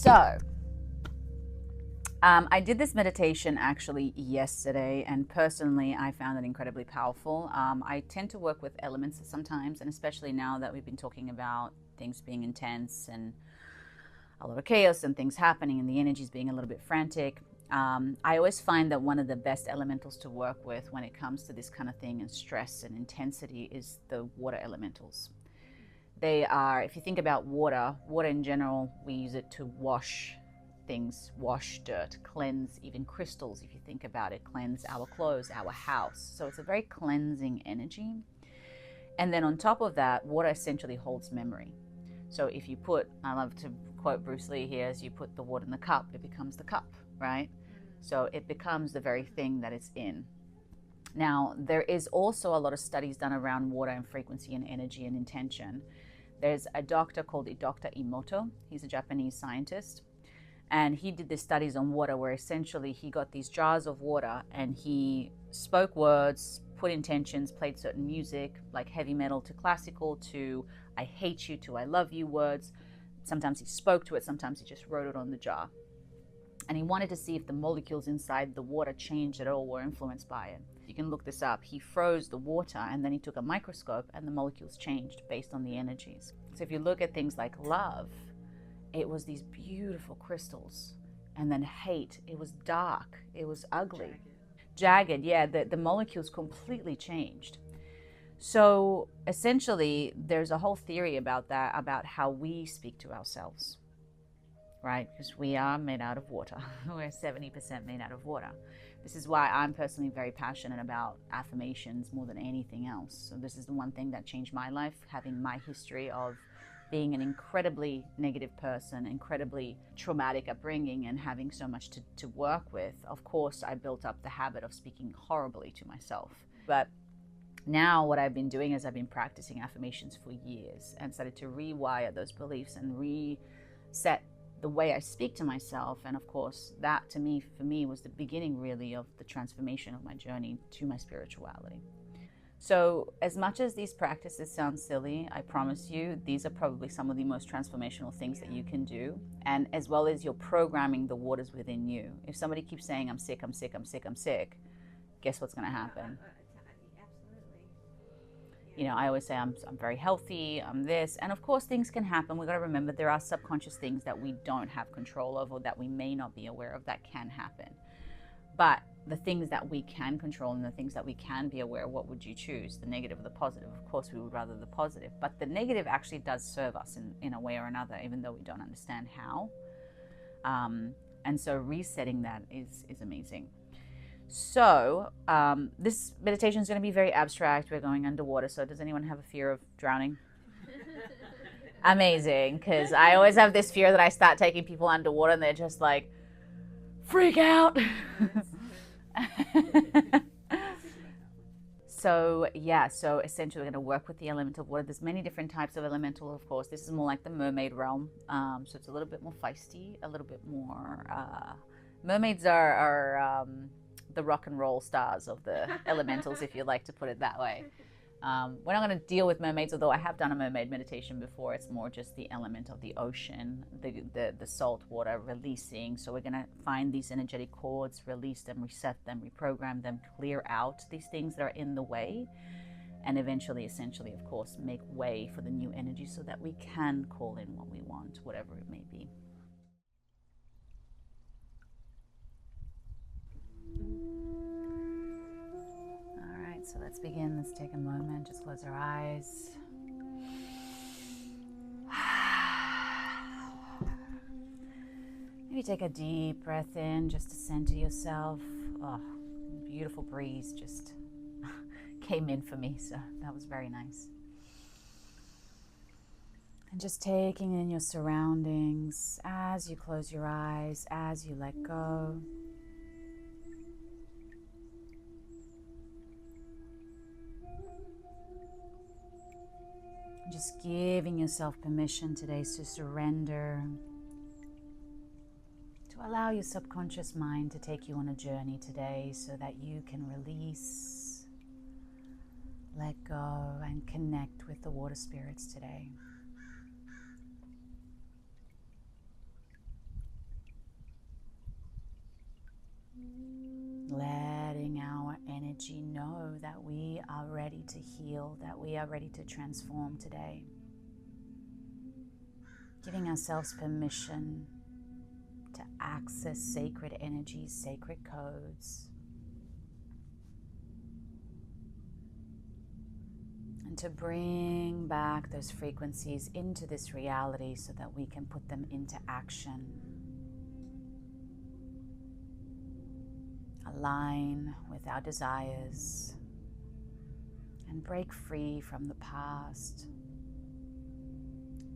So, I did this meditation actually yesterday, and personally, I found it incredibly powerful. I tend to work with elements sometimes, and especially now that we've been talking about things being intense and a lot of chaos and things happening and the energies being a little bit frantic. I always find that one of the best elementals to work with when it comes to this kind of thing and stress and intensity is the water elementals. They are, if you think about water in general, we use it to wash things, wash dirt, cleanse even crystals, if you think about it, cleanse our clothes, our house. So it's a very cleansing energy. And then on top of that, water essentially holds memory. So if you put, I love to quote Bruce Lee here, as you put the water in the cup, it becomes the cup, right? So it becomes the very thing that it's in. Now, there is also a lot of studies done around water and frequency and energy and intention. There's a doctor called Dr. Emoto. He's a Japanese scientist. And he did these studies on water where essentially he got these jars of water and he spoke words, put intentions, played certain music, like heavy metal to classical to I hate you to I love you words. Sometimes he spoke to it, sometimes he just wrote it on the jar. And he wanted to see if the molecules inside the water changed at all, were influenced by it. You can look this up. He froze the water and then he took a microscope and the molecules changed based on the energies. So if you look at things like love, it was these beautiful crystals. And then hate, it was dark, it was ugly. Jagged, yeah, the molecules completely changed. So essentially, there's a whole theory about that, about how we speak to ourselves, right? Because we are made out of water. We're 70% made out of water. This is why I'm personally very passionate about affirmations more than anything else. So this is the one thing that changed my life, having my history of being an incredibly negative person, incredibly traumatic upbringing, and having so much to work with. Of course, I built up the habit of speaking horribly to myself. But now what I've been doing is I've been practicing affirmations for years and started to rewire those beliefs and reset the way I speak to myself. And of course, that to me, for me, was the beginning really of the transformation of my journey to my spirituality. So as much as these practices sound silly, I promise you, these are probably some of the most transformational things that you can do. And as well as you're programming the waters within you. If somebody keeps saying, I'm sick, I'm sick, I'm sick, I'm sick, guess what's going to happen? You know, I always say I'm very healthy, I'm this. And of course, things can happen. We've got to remember there are subconscious things that we don't have control of or that we may not be aware of that can happen. But the things that we can control and the things that we can be aware of, what would you choose? The negative or the positive? Of course, we would rather the positive. But the negative actually does serve us in a way or another, even though we don't understand how. And so resetting that is amazing. So this meditation is going to be very abstract. We're going underwater. So does anyone have a fear of drowning? Amazing, because I always have this fear that I start taking people underwater and they're just like, freak out. So yeah, so essentially we're going to work with the element of water. There's many different types of elemental, of course. This is more like the mermaid realm. So it's a little bit more feisty, a little bit more... mermaids are the rock and roll stars of the elementals, if you like to put it that way. We're not going to deal with mermaids, although I have done a mermaid meditation before. It's more just the element of the ocean, the salt water releasing. So we're going to find these energetic cords, release them, reset them, reprogram them, clear out these things that are in the way, and eventually, essentially, of course, make way for the new energy so that we can call in what we want, whatever it may be. So let's begin. Let's take a moment. Just close our eyes. Maybe take a deep breath in just to center yourself. Oh, beautiful breeze just came in for me, so that was very nice. And just taking in your surroundings as you close your eyes, as you let go. Just giving yourself permission today to surrender, to allow your subconscious mind to take you on a journey today so that you can release, let go, and connect with the water spirits today. letting our energy know that we are ready to heal, that we are ready to transform today. Giving ourselves permission to access sacred energies, sacred codes, and to bring back those frequencies into this reality so that we can put them into action. Align with our desires and break free from the past,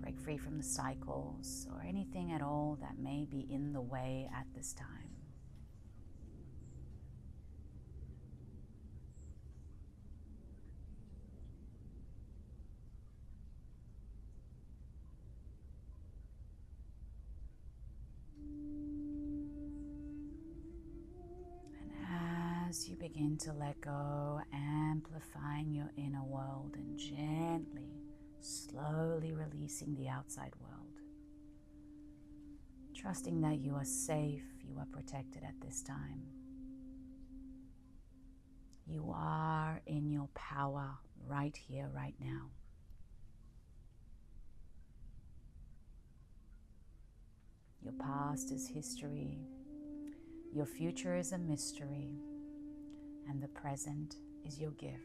break free from the cycles or anything at all that may be in the way at this time. As you begin to let go, amplifying your inner world and gently, slowly releasing the outside world. Trusting that you are safe, you are protected at this time. You are in your power right here, right now. Your past is history, your future is a mystery, and the present is your gift.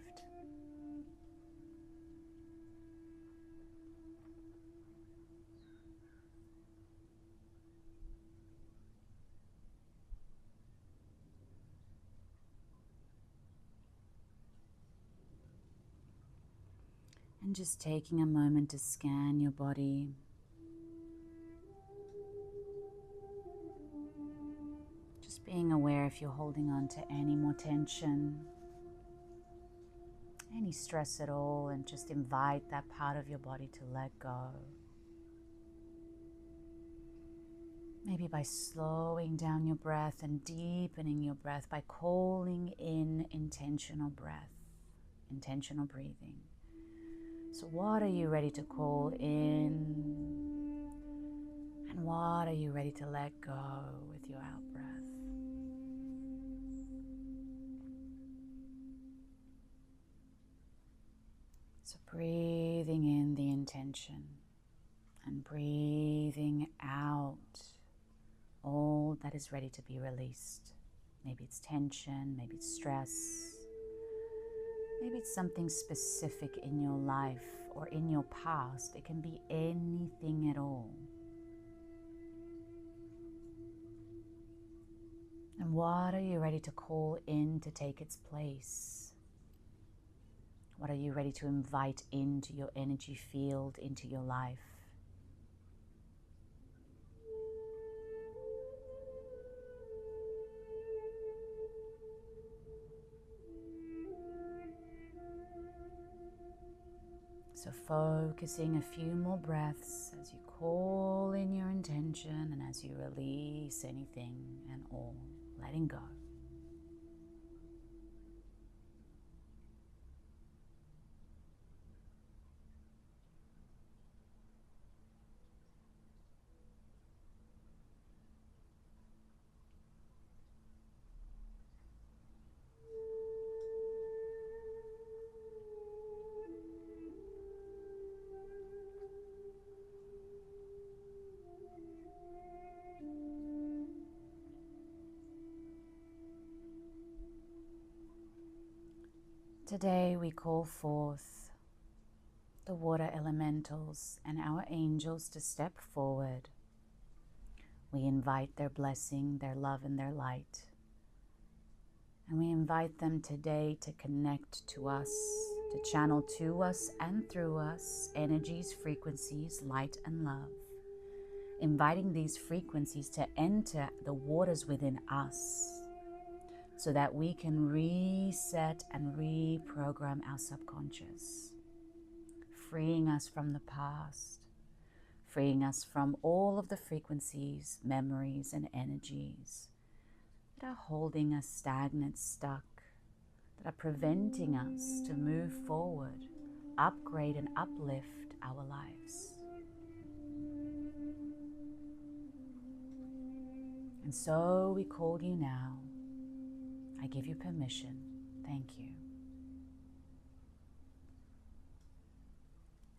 And just taking a moment to scan your body. Just being aware if you're holding on to any more tension, any stress at all, and just invite that part of your body to let go. Maybe by slowing down your breath and deepening your breath by calling in intentional breath, intentional breathing. So what are you ready to call in? And what are you ready to let go with your out breath? So breathing in the intention and breathing out all that is ready to be released. Maybe it's tension, maybe it's stress, maybe it's something specific in your life or in your past. It can be anything at all. And what are you ready to call in to take its place? What are you ready to invite into your energy field, into your life? So focusing a few more breaths as you call in your intention and as you release anything and all, letting go. Today we call forth the water elementals and our angels to step forward. We invite their blessing, their love, and their light. And we invite them today to connect to us, to channel to us and through us energies, frequencies, light, and love. Inviting these frequencies to enter the waters within us, so that we can reset and reprogram our subconscious, freeing us from the past, freeing us from all of the frequencies, memories, and energies that are holding us stagnant, stuck, that are preventing us to move forward, upgrade, and uplift our lives. And so we call you now I give you permission. Thank you.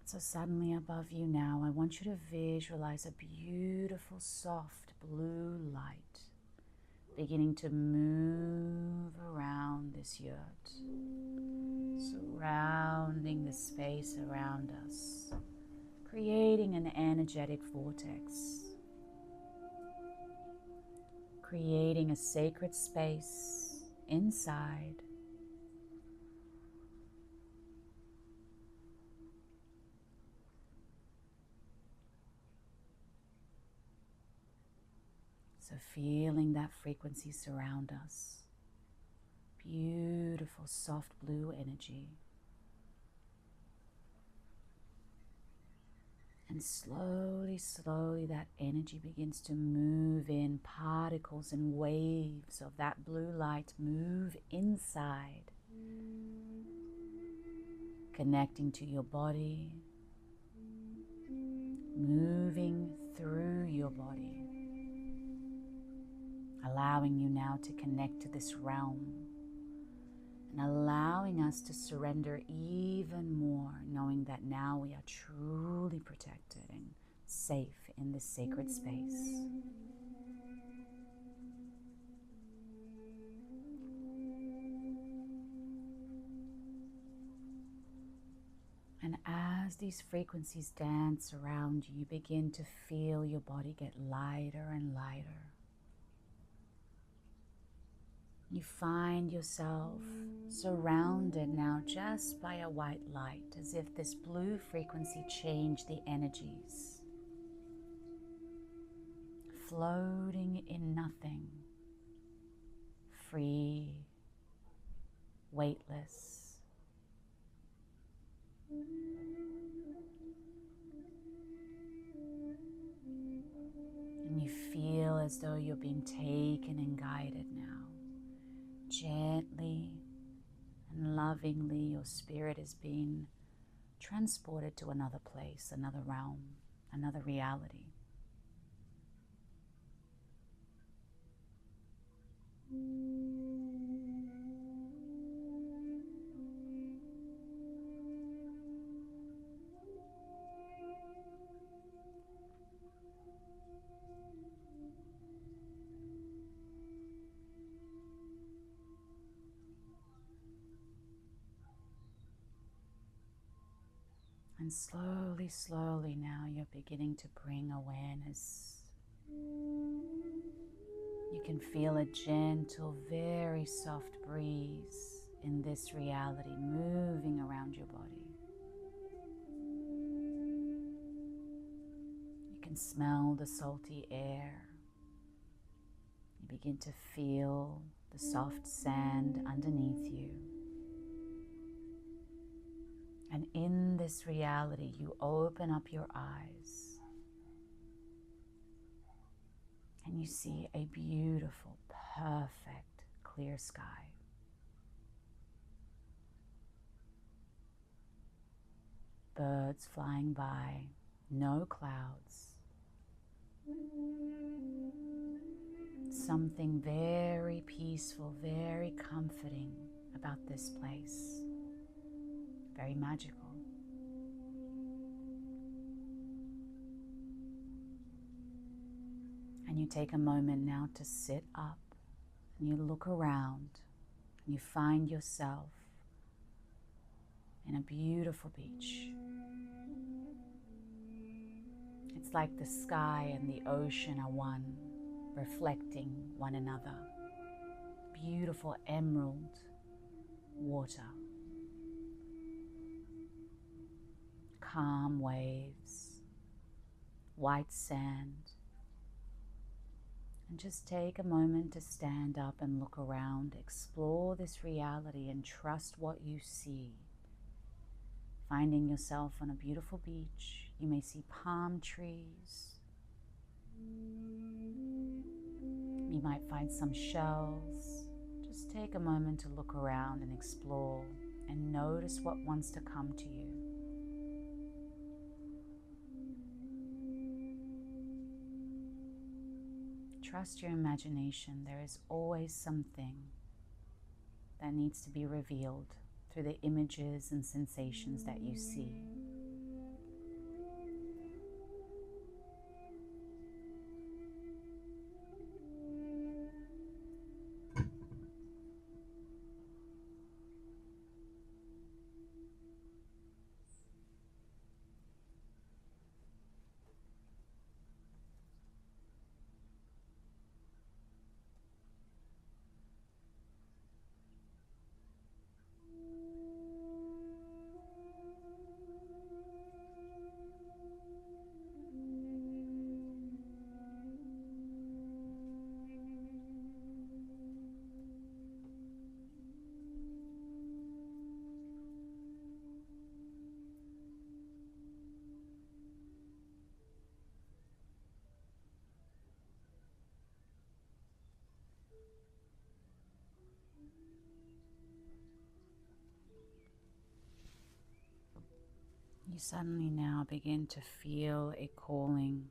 So suddenly above you now, I want you to visualize a beautiful, soft blue light beginning to move around this yurt, surrounding the space around us, creating an energetic vortex, creating a sacred space inside. So feeling that frequency surround us, beautiful soft blue energy. And slowly, slowly that energy begins to move in. Particles and waves of that blue light move inside, connecting to your body, moving through your body, allowing you now to connect to this realm and allowing us to surrender even more, knowing that now we are truly protected and safe in this sacred space. And as these frequencies dance around you, you begin to feel your body get lighter and lighter. You find yourself surrounded now just by a white light, as if this blue frequency changed the energies, floating in nothing, free, weightless. And you feel as though you're being taken and guided now. Gently and lovingly, your spirit is being transported to another place, another realm, another reality. And slowly, slowly now you're beginning to bring awareness. You can feel a gentle, very soft breeze in this reality moving around your body. You can smell the salty air. You begin to feel the soft sand underneath you. And in this reality, you open up your eyes and you see a beautiful, perfect, clear sky. Birds flying by, no clouds. Something very peaceful, very comforting about this place. Very magical. And you take a moment now to sit up and you look around and you find yourself in a beautiful beach. It's like the sky and the ocean are one, reflecting one another. Beautiful emerald water. Calm waves, white sand. And just take a moment to stand up and look around, explore this reality and trust what you see. Finding yourself on a beautiful beach, you may see palm trees. You might find some shells. Just take a moment to look around and explore and notice what wants to come to you. Trust your imagination. There is always something that needs to be revealed through the images and sensations that you see. You suddenly now begin to feel a calling.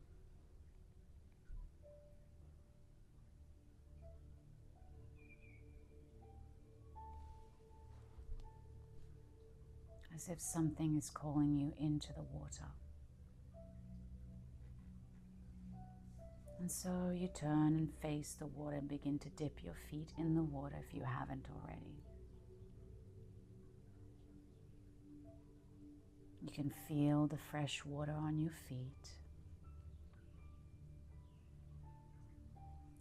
As if something is calling you into the water. And so you turn and face the water and begin to dip your feet in the water if you haven't already. You can feel the fresh water on your feet.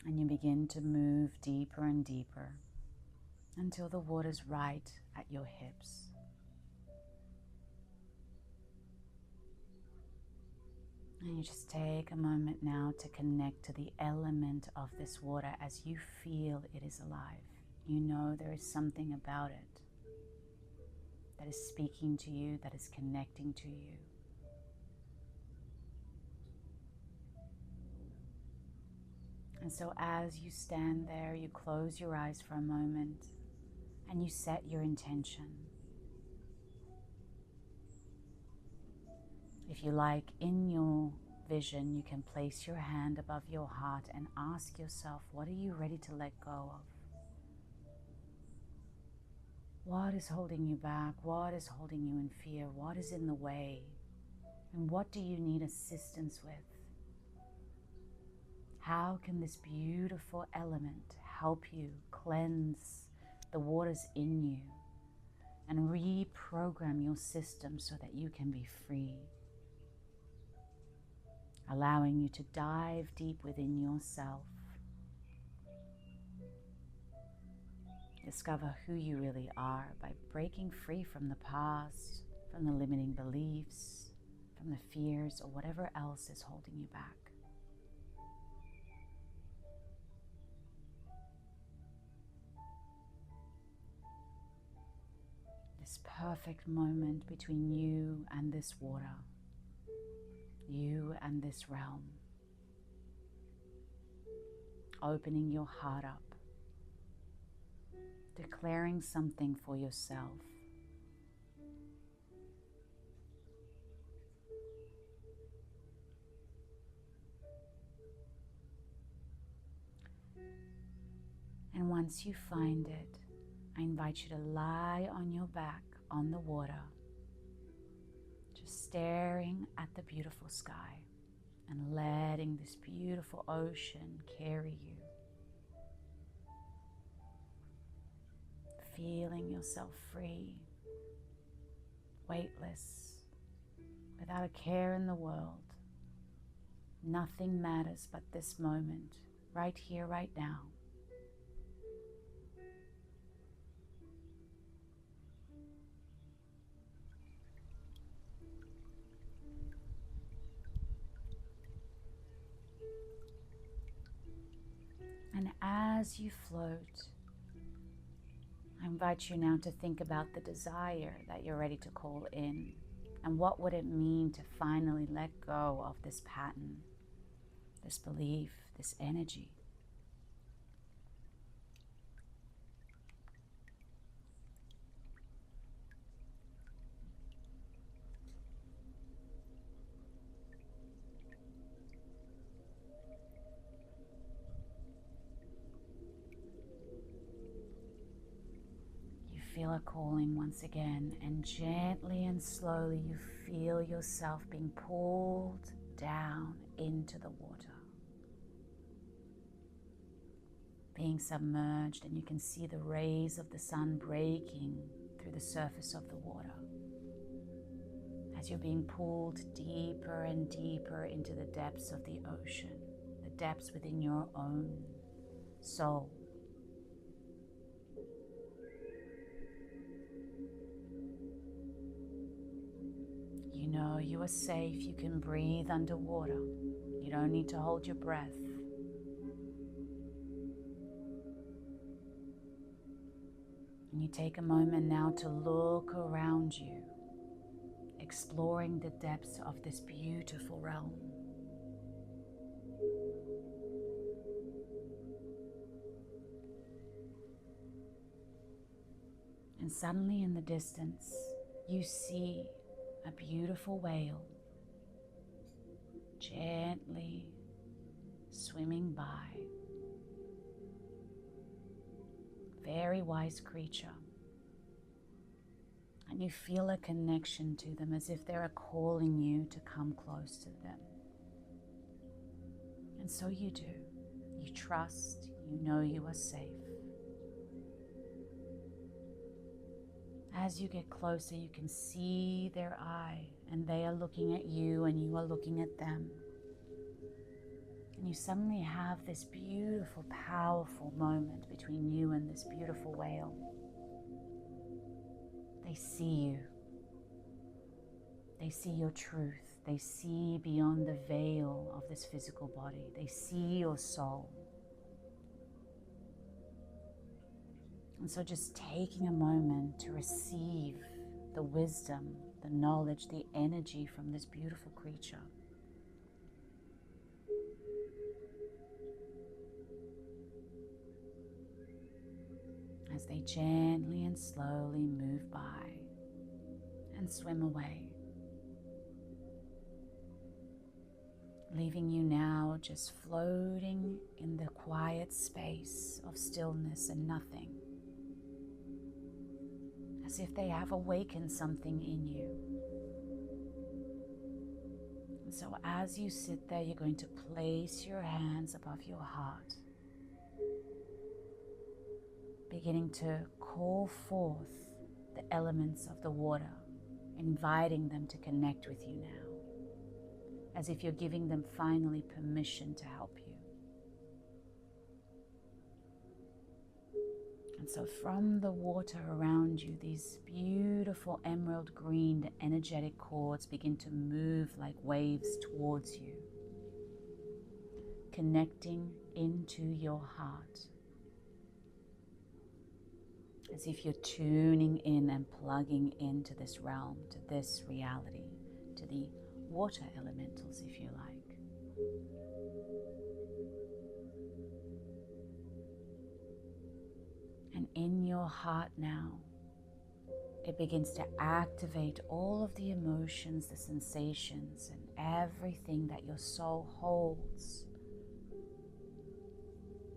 And you begin to move deeper and deeper until the water's right at your hips. And you just take a moment now to connect to the element of this water as you feel it is alive. You know there is something about it that is speaking to you, that is connecting to you. And so as you stand there, you close your eyes for a moment and you set your intention. If you like, in your vision, you can place your hand above your heart and ask yourself, what are you ready to let go of? What is holding you back? What is holding you in fear? What is in the way? And what do you need assistance with? How can this beautiful element help you cleanse the waters in you and reprogram your system so that you can be free? Allowing you to dive deep within yourself. Discover who you really are by breaking free from the past, from the limiting beliefs, from the fears, or whatever else is holding you back. This perfect moment between you and this water, you and this realm. Opening your heart up. Declaring something for yourself. And once you find it, I invite you to lie on your back on the water, just staring at the beautiful sky and letting this beautiful ocean carry you. Feeling yourself free, weightless, without a care in the world. Nothing matters but this moment, right here, right now. And as you float, I invite you now to think about the desire that you're ready to call in. And what would it mean to finally let go of this pattern, this belief, this energy? a calling once again, and gently and slowly you feel yourself being pulled down into the water, being submerged, and you can see the rays of the sun breaking through the surface of the water as you're being pulled deeper and deeper into the depths of the ocean, the depths within your own soul. You know you are safe, you can breathe underwater, you don't need to hold your breath. And you take a moment now to look around you, exploring the depths of this beautiful realm. And suddenly in the distance, you see a beautiful whale gently swimming by. Very wise creature. And you feel a connection to them, as if they're calling you to come close to them. And so you do. You trust, you know you are safe. As you get closer, you can see their eye, and they are looking at you and you are looking at them. And you suddenly have this beautiful, powerful moment between you and this beautiful whale. They see you. They see your truth. They see beyond the veil of this physical body. They see your soul. And so just taking a moment to receive the wisdom, the knowledge, the energy from this beautiful creature. As they gently and slowly move by and swim away, leaving you now just floating in the quiet space of stillness and nothing, as if they have awakened something in you. And so as you sit there, you're going to place your hands above your heart, beginning to call forth the elements of the water, inviting them to connect with you now, as if you're giving them finally permission to help you. And so from the water around you, these beautiful emerald green energetic cords begin to move like waves towards you, connecting into your heart, as if you're tuning in and plugging into this realm, to this reality, to the water elementals, if you like. And in your heart now, it begins to activate all of the emotions, the sensations, and everything that your soul holds,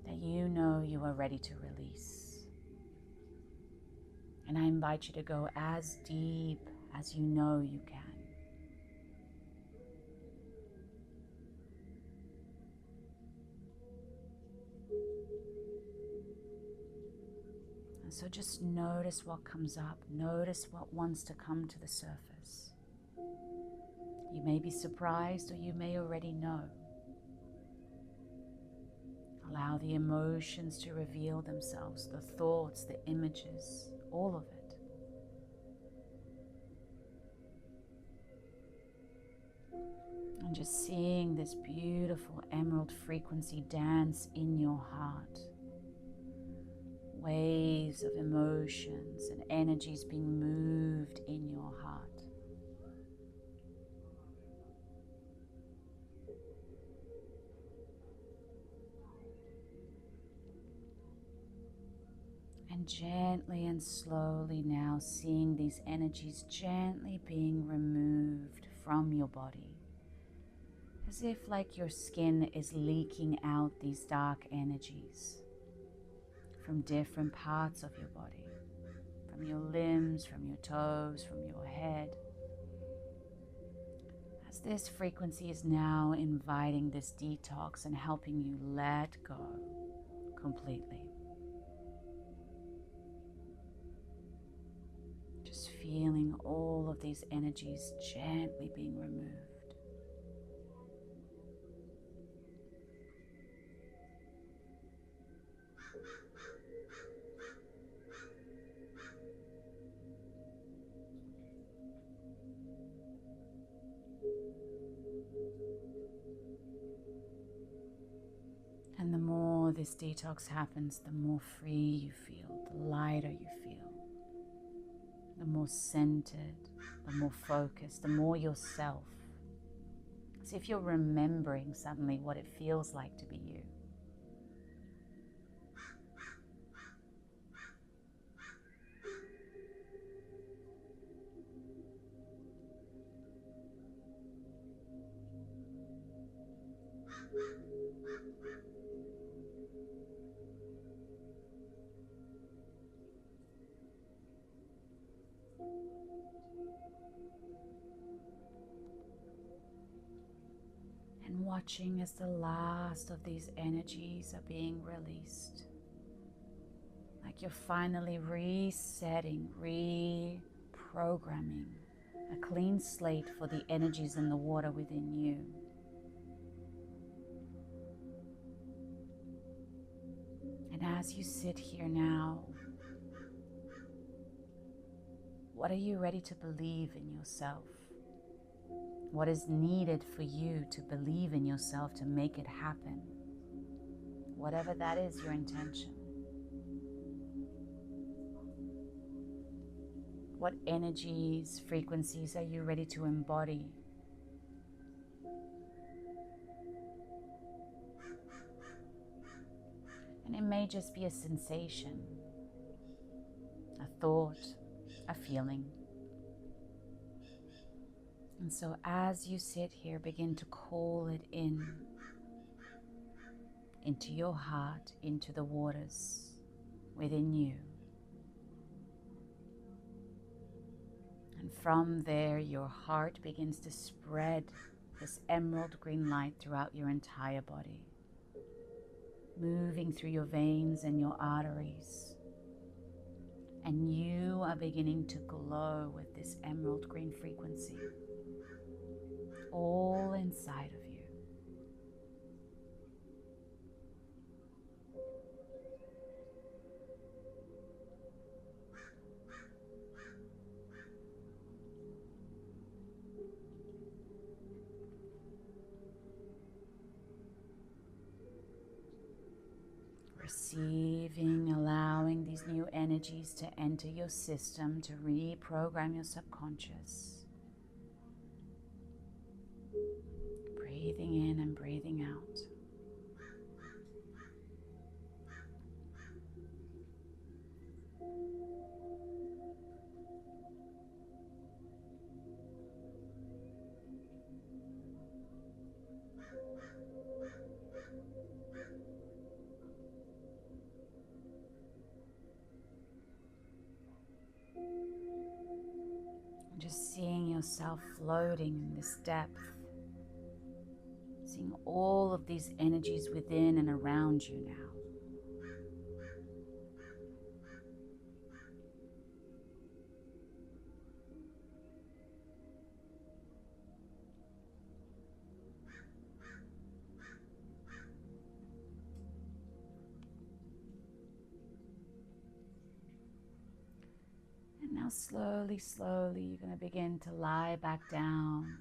that you know you are ready to release. And I invite you to go as deep as you know you can. And so just notice what comes up. Notice what wants to come to the surface. You may be surprised, or you may already know. Allow the emotions to reveal themselves, the thoughts, the images, all of it. And just seeing this beautiful emerald frequency dance in your heart. Waves of emotions and energies being moved in your heart. And gently and slowly now seeing these energies gently being removed from your body, as if like your skin is leaking out these dark energies from different parts of your body, from your limbs, from your toes, from your head. As this frequency is now inviting this detox and helping you let go completely. Just feeling all of these energies gently being removed. And the more this detox happens, the more free you feel, the lighter you feel, the more centered, the more focused, the more yourself. As if you're remembering suddenly what it feels like to be you. And watching as the last of these energies are being released. Like you're finally resetting, reprogramming a clean slate for the energies in the water within you. And as you sit here now, what are you ready to believe in yourself? What is needed for you to believe in yourself to make it happen? Whatever that is, your intention. What energies, frequencies are you ready to embody? And it may just be a sensation, a thought, a feeling. And so as you sit here, begin to call it into your heart, into the waters within you. And from there, your heart begins to spread this emerald green light throughout your entire body, moving through your veins and your arteries. And you are beginning to glow with this emerald green frequency, all inside of you. Receiving, allowing these new energies to enter your system to reprogram your subconscious. Breathing in and breathing out. Just seeing yourself floating in this depth, seeing all of these energies within and around you now. And now slowly, slowly, you're going to begin to lie back down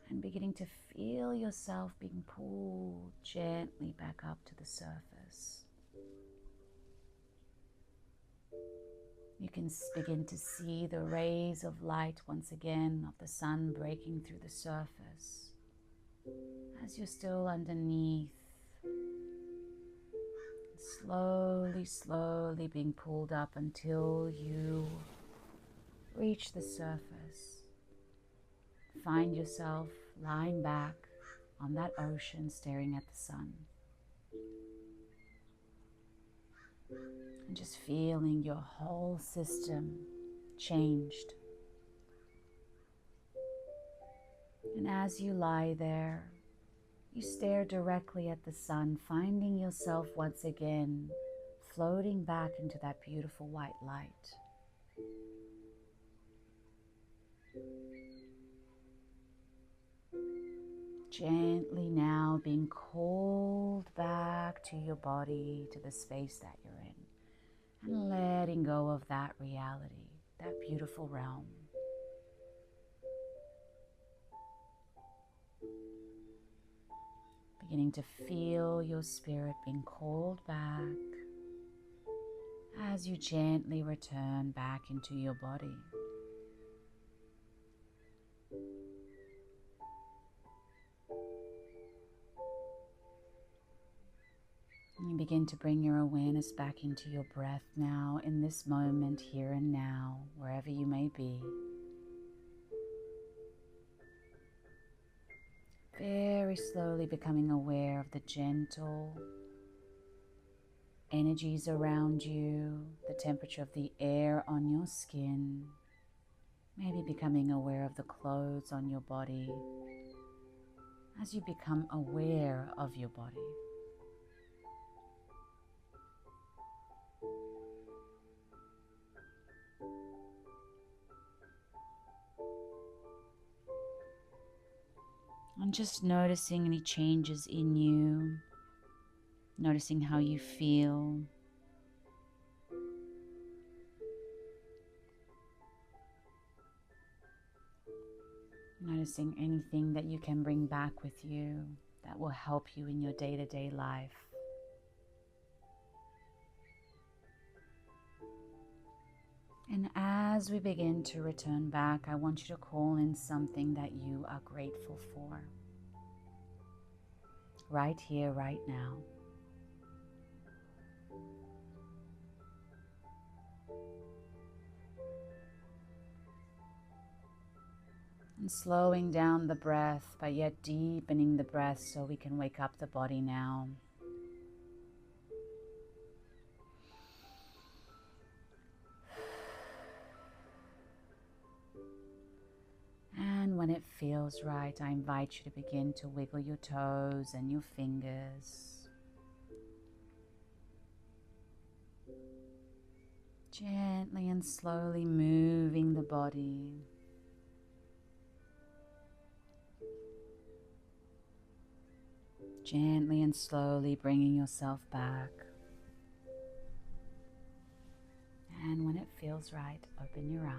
and beginning to feel yourself being pulled gently back up to the surface. You can begin to see the rays of light once again of the sun breaking through the surface as you're still underneath, slowly, slowly being pulled up until you reach the surface. Find yourself lying back on that ocean staring at the sun. And just feeling your whole system changed. And as you lie there, you stare directly at the sun, finding yourself once again floating back into that beautiful white light. Gently now being called back to your body, to the space that you're in, and letting go of that reality, that beautiful realm. Beginning to feel your spirit being called back as you gently return back into your body. And you begin to bring your awareness back into your breath now, in this moment, here and now, wherever you may be. Very slowly becoming aware of the gentle energies around you, the temperature of the air on your skin, maybe becoming aware of the clothes on your body as you become aware of your body. And just noticing any changes in you, noticing how you feel. Noticing anything that you can bring back with you that will help you in your day-to-day life. And as we begin to return back, I want you to call in something that you are grateful for. Right here, right now. And slowing down the breath, but yet deepening the breath so we can wake up the body now. And when it feels right, I invite you to begin to wiggle your toes and your fingers. Gently and slowly moving the body. Gently and slowly bringing yourself back. And when it feels right, open your eyes.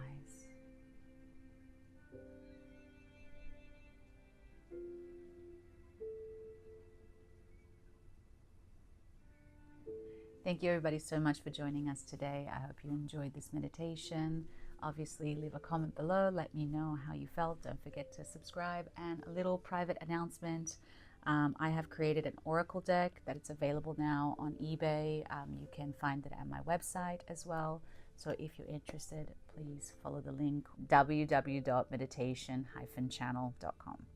Thank you everybody so much for joining us today. I hope you enjoyed this meditation. Obviously, leave a comment below. Let me know how you felt. Don't forget to subscribe. And a little private announcement. I have created an Oracle deck that it's available now on eBay. You can find it at my website as well. So if you're interested, please follow the link www.meditation-channel.com.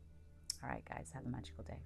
All right, guys, have a magical day.